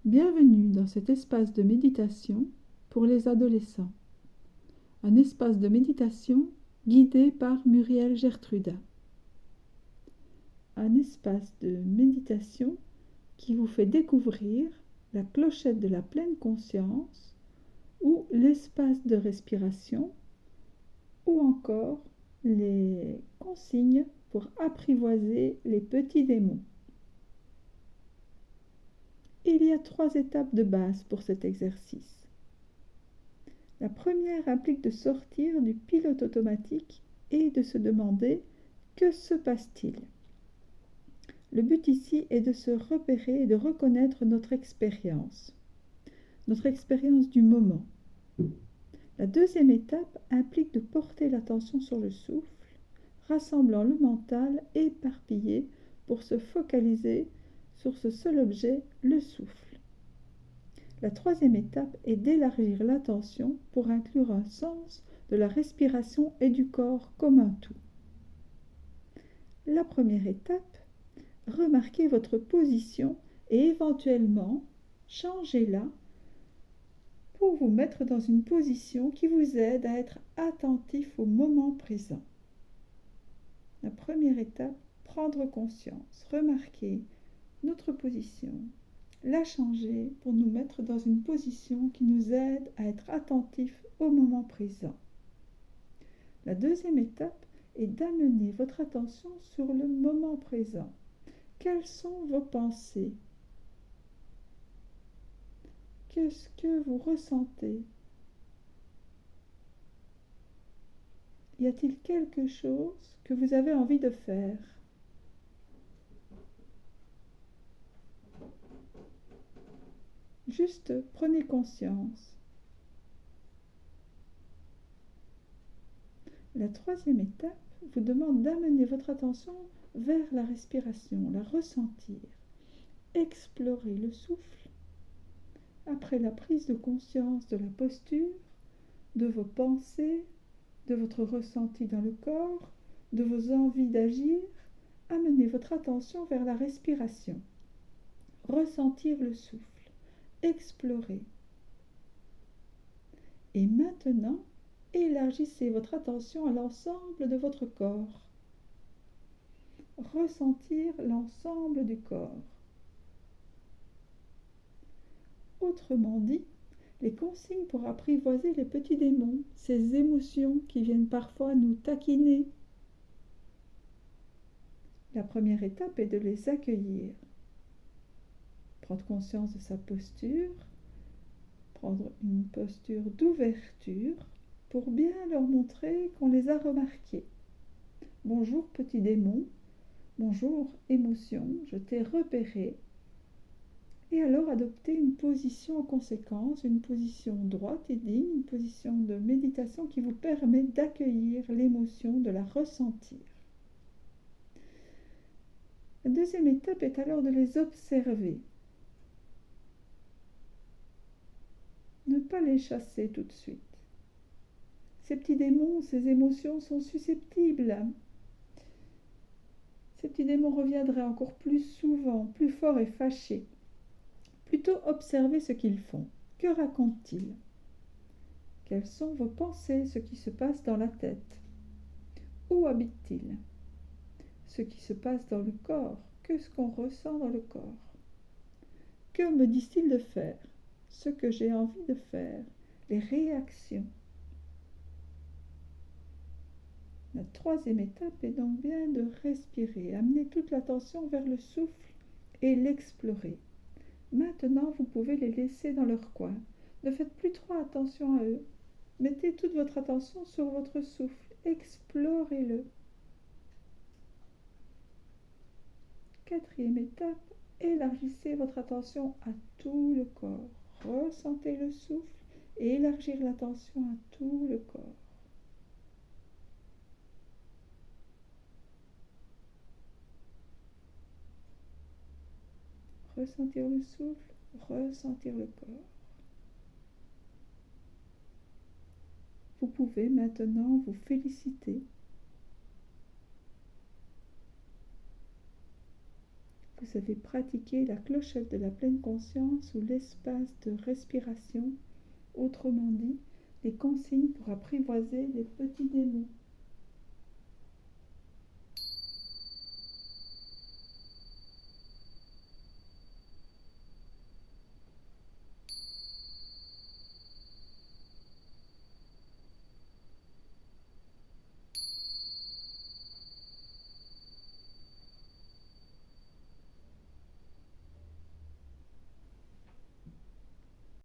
Bienvenue dans cet espace de méditation pour les adolescents. Un espace de méditation guidé par Muriel Gertruda. Un espace de méditation qui vous fait découvrir la clochette de la pleine conscience ou l'espace de respiration ou encore les consignes pour apprivoiser les petits démons. Il y a 3 étapes de base pour cet exercice. La première implique de sortir du pilote automatique et de se demander « Que se passe-t-il » Le but ici est de se repérer et de reconnaître notre expérience du moment. La deuxième étape implique de porter l'attention sur le souffle, rassemblant le mental éparpillé pour se focaliser sur ce seul objet, le souffle. La troisième étape est d'élargir l'attention pour inclure un sens de la respiration et du corps comme un tout. La première étape, remarquez votre position et éventuellement changez-la pour vous mettre dans une position qui vous aide à être attentif au moment présent. La première étape, prendre conscience, remarquer notre position, la changer pour nous mettre dans une position qui nous aide à être attentif au moment présent. La deuxième étape est d'amener votre attention sur le moment présent. Quelles sont vos pensées ? Qu'est-ce que vous ressentez ? Y a-t-il quelque chose que vous avez envie de faire ? Juste prenez conscience. La troisième étape vous demande d'amener votre attention vers la respiration, la ressentir. Explorez le souffle. Après la prise de conscience de la posture, de vos pensées, de votre ressenti dans le corps, de vos envies d'agir, amenez votre attention vers la respiration. Ressentir le souffle. Explorer. Et maintenant, élargissez votre attention à l'ensemble de votre corps. Ressentir l'ensemble du corps. Autrement dit, les consignes pour apprivoiser les petits démons, ces émotions qui viennent parfois nous taquiner. La première étape est de les accueillir. Prendre conscience de sa posture, prendre une posture d'ouverture pour bien leur montrer qu'on les a remarqués. Bonjour petit démon, bonjour émotion, je t'ai repéré. Et alors adopter une position en conséquence, une position droite et digne, une position de méditation qui vous permet d'accueillir l'émotion, de la ressentir. La deuxième étape est alors de les observer. Ne pas les chasser tout de suite. Ces petits démons, ces émotions sont susceptibles. Ces petits démons reviendraient encore plus souvent, plus forts et fâchés. Plutôt observez ce qu'ils font. Que racontent-ils ? Quelles sont vos pensées, ce qui se passe dans la tête ? Où habitent-ils ? Ce qui se passe dans le corps, qu'est-ce qu'on ressent dans le corps ? Que me disent-ils de faire ? Ce que j'ai envie de faire, les réactions. La troisième étape est donc bien de respirer, amener toute l'attention vers le souffle et l'explorer. Maintenant, vous pouvez les laisser dans leur coin. Ne faites plus trop attention à eux. Mettez toute votre attention sur votre souffle. Explorez-le. Quatrième étape, élargissez votre attention à tout le corps. Ressentez le souffle et élargir l'attention à tout le corps. Ressentir le souffle, ressentir le corps. Vous pouvez maintenant vous féliciter. vous avez pratiqué la clochette de la pleine conscience ou l'espace de respiration, autrement dit, les consignes pour apprivoiser les petits démons.